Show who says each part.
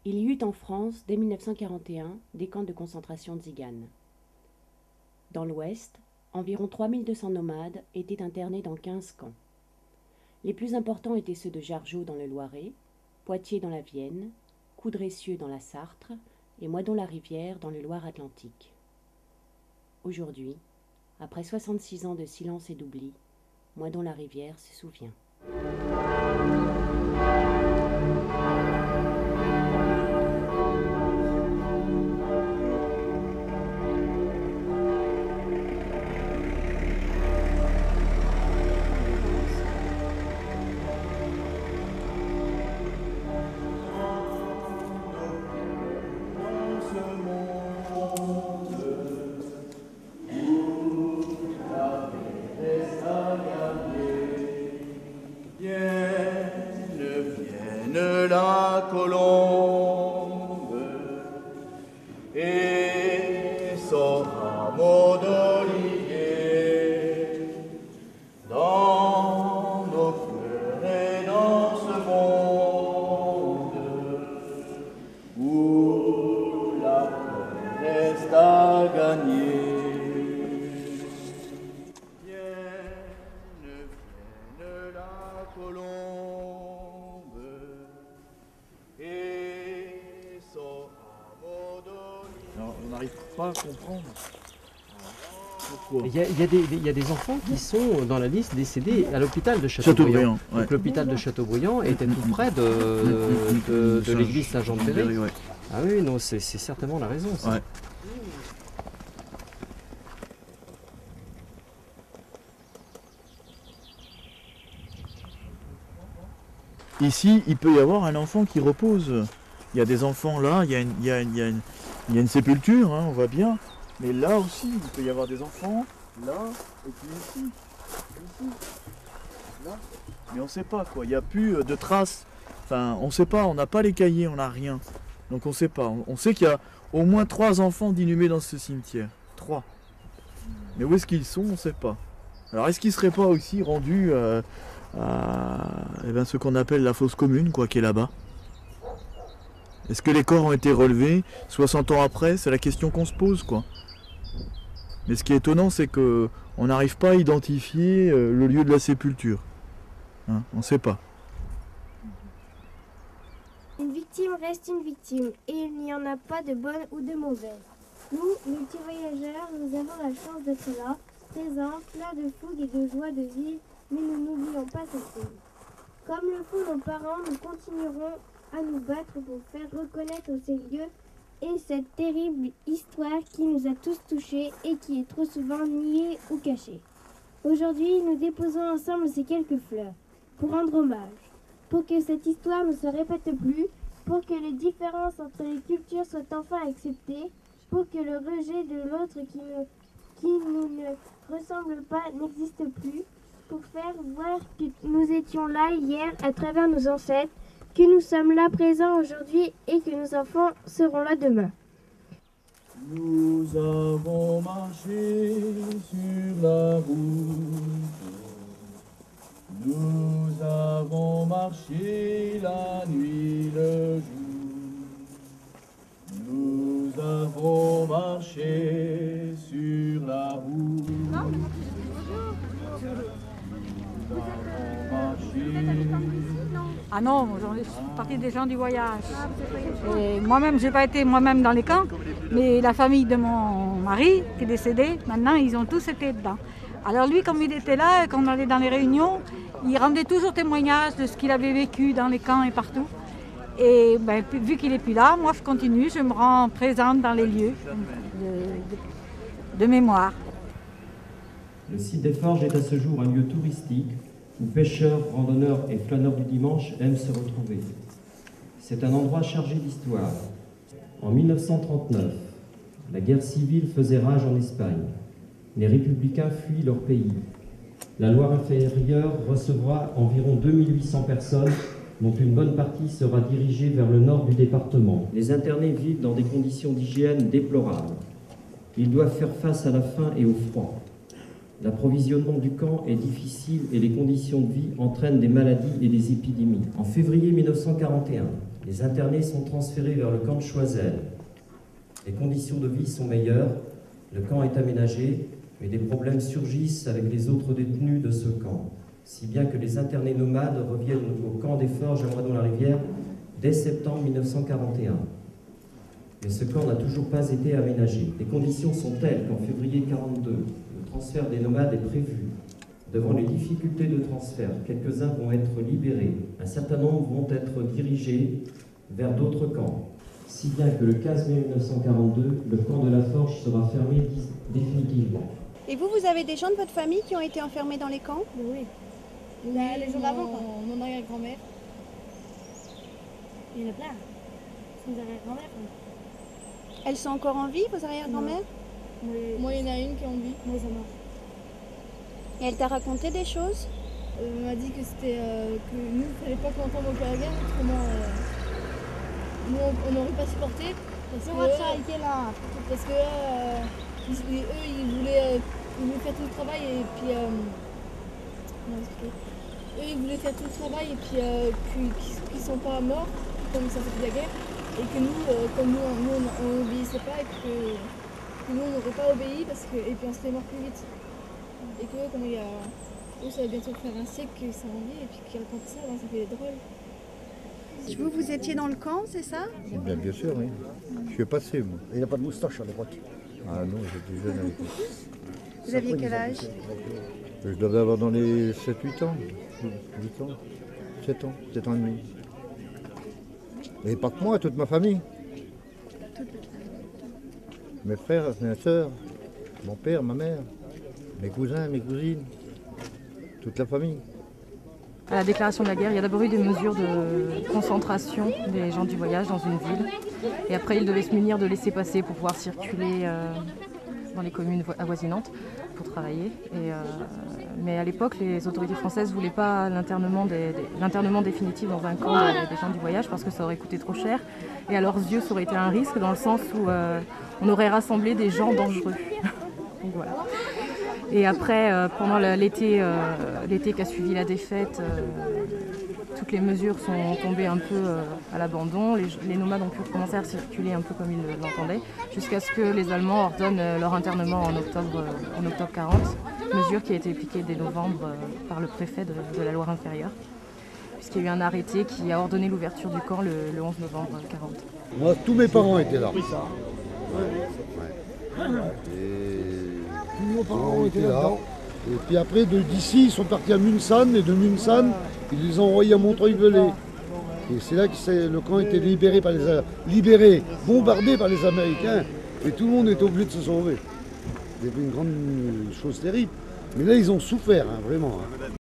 Speaker 1: Il y eut en France, dès 1941, des camps de concentration tziganes. Dans l'Ouest, environ 3200 nomades étaient internés dans 15 camps. Les plus importants étaient ceux de Jargeau dans le Loiret, Poitiers dans la Vienne, Coudressieux dans la Sarthe et Moidon-la-Rivière dans le Loire-Atlantique. Aujourd'hui, après 66 ans de silence et d'oubli, Moidon-la-Rivière se souvient.
Speaker 2: La colombe et son rameau d'olivier dans nos cœurs et dans ce monde où la paix reste à gagner. Vienne la colombe et son rameau d'olivier.
Speaker 3: Alors, on n'arrive pas à comprendre.
Speaker 4: Pourquoi ? Il y a des enfants qui sont dans la liste décédés à l'hôpital de Châteaubriand.
Speaker 3: Ouais.
Speaker 4: Donc l'hôpital de Châteaubriand était tout près de l'église Saint-Jean-de-Péry.
Speaker 3: Ouais.
Speaker 4: Ah oui, non, c'est certainement la raison. Ça.
Speaker 3: Ouais. Ici, il peut y avoir un enfant qui repose. Il y a des enfants là, il y a une sépulture, hein, on voit bien. Mais là aussi, il peut y avoir des enfants, là, et puis ici, là. Mais on ne sait pas quoi, il n'y a plus de traces. Enfin, on ne sait pas, on n'a pas les cahiers, on n'a rien. Donc on ne sait pas. On sait qu'il y a au moins 3 enfants d'inhumés dans ce cimetière. 3. Mais où est-ce qu'ils sont, on ne sait pas. Alors est-ce qu'ils ne seraient pas aussi rendus à ce qu'on appelle la fosse commune, quoi, qui est là-bas? Est-ce que les corps ont été relevés 60 ans après? C'est la question qu'on se pose, quoi. Mais ce qui est étonnant, c'est qu'on n'arrive pas à identifier le lieu de la sépulture. Hein, on ne sait pas.
Speaker 5: Une victime reste une victime, et il n'y en a pas de bonne ou de mauvaise. Nous, multi-voyageurs, nous avons la chance d'être là, présents, pleins de fougue et de joie de vivre, mais nous n'oublions pas cette chose. Comme le font nos parents, nous continuerons à nous battre pour faire reconnaître ces lieux et cette terrible histoire qui nous a tous touchés et qui est trop souvent niée ou cachée. Aujourd'hui, nous déposons ensemble ces quelques fleurs pour rendre hommage, pour que cette histoire ne se répète plus, pour que les différences entre les cultures soient enfin acceptées, pour que le rejet de l'autre qui nous ne ressemble pas n'existe plus, pour faire voir que nous étions là hier à travers nos ancêtres, que nous sommes là présents aujourd'hui et que nos enfants seront là demain.
Speaker 2: Nous avons marché sur la route, nous avons marché la nuit, le jour, nous avons marché sur la route.
Speaker 6: Ah non, je suis partie des gens du voyage. Et moi-même, je n'ai pas été moi-même dans les camps, mais la famille de mon mari qui est décédé, maintenant, ils ont tous été dedans. Alors lui, comme il était là, quand on allait dans les réunions, il rendait toujours témoignage de ce qu'il avait vécu dans les camps et partout. Et ben, vu qu'il n'est plus là, moi je continue, je me rends présente dans les lieux de mémoire.
Speaker 7: Le site des Forges est à ce jour un lieu touristique où pêcheurs, randonneurs et flâneurs du dimanche aiment se retrouver. C'est un endroit chargé d'histoire. En 1939, la guerre civile faisait rage en Espagne. Les républicains fuient leur pays. La Loire-Inférieure recevra environ 2800 personnes, dont une bonne partie sera dirigée vers le nord du département. Les internés vivent dans des conditions d'hygiène déplorables. Ils doivent faire face à la faim et au froid. L'approvisionnement du camp est difficile et les conditions de vie entraînent des maladies et des épidémies. En février 1941, Les internés sont transférés vers le camp de Choiseul. Les conditions de vie sont meilleures, le camp est aménagé, mais des problèmes surgissent avec les autres détenus de ce camp, si bien que les internés nomades reviennent au camp des Forges à Moisson-la-Rivière dès septembre 1941. Mais ce camp n'a toujours pas été aménagé. Les conditions sont telles qu'en février 1942, le transfert des nomades est prévu. Devant les difficultés de transfert, quelques-uns vont être libérés. Un certain nombre vont être dirigés vers d'autres camps. Si bien que le 15 mai 1942, le camp de la Forge sera fermé définitivement.
Speaker 8: Et vous, vous avez des gens de votre famille qui ont été enfermés dans les camps?
Speaker 5: Oui.
Speaker 9: Les gens d'avant, mon arrière-grand-mère.
Speaker 5: Il y en a plein. C'est nos arrière-grand-mères.
Speaker 8: Elles sont encore en vie, vos arrière-grand-mères?
Speaker 9: Moi, il y en a une qui est en vie.
Speaker 5: Moi, ça marche.
Speaker 8: Et elle t'a raconté des choses?
Speaker 9: Elle m'a dit que c'était que nous, il ne fallait pas qu'on entende encore la guerre, autrement nous, on n'aurait pas supporté. Parce que eux, ils voulaient faire tout le travail et puis eux, ils voulaient faire tout le travail et puis qu'ils ne sont pas morts, comme ça fait de la guerre, et que nous, comme nous, on n'obéissait pas et que nous, on n'aurait pas obéi et puis on serait morts plus vite. Et que comme eux, ça va bientôt faire un siècle qu'ils sont en vie et puis qu'ils racontent ça, ça fait drôle.
Speaker 8: Vous étiez dans le camp, c'est ça?
Speaker 10: Bien sûr, oui. Je suis passé, moi.
Speaker 11: Il n'a pas de moustache à l'époque.
Speaker 10: Ah non, j'étais jeune avec lui.
Speaker 8: Vous aviez quel âge?
Speaker 10: Je devais avoir dans les 7-8 ans. 8 ans. 7 ans. 7 ans et demi. Et pas que moi, toute ma famille. Mes frères, mes soeurs, mon père, ma mère, mes cousins, mes cousines, toute la famille.
Speaker 12: À la déclaration de la guerre, il y a d'abord eu des mesures de concentration des gens du voyage dans une ville. Et après, ils devaient se munir de laissez-passer pour pouvoir circuler dans les communes avoisinantes pour travailler. Mais à l'époque, les autorités françaises ne voulaient pas l'internement définitif dans un camp des gens du voyage parce que ça aurait coûté trop cher. Et à leurs yeux, ça aurait été un risque dans le sens où on aurait rassemblé des gens dangereux. Donc voilà. Et après, pendant l'été qui a suivi la défaite, toutes les mesures sont tombées un peu à l'abandon. Les nomades ont pu recommencer à circuler un peu comme ils l'entendaient, jusqu'à ce que les Allemands ordonnent leur internement en octobre 40, mesure qui a été appliquée dès novembre par le préfet de la Loire-Inférieure, puisqu'il y a eu un arrêté qui a ordonné l'ouverture du camp le 11 novembre 40.
Speaker 11: Moi, tous mes parents étaient là. Ouais. Tous nos parents étaient là. Et puis après, d'ici, ils sont partis à Munsan, et de Munsan, ils les ont envoyés à Montreuil-Velay. Et c'est là que le camp a été libéré, bombardé par les Américains, et tout le monde était obligé de se sauver. C'était une grande chose terrible. Mais là, ils ont souffert, hein, vraiment. Hein.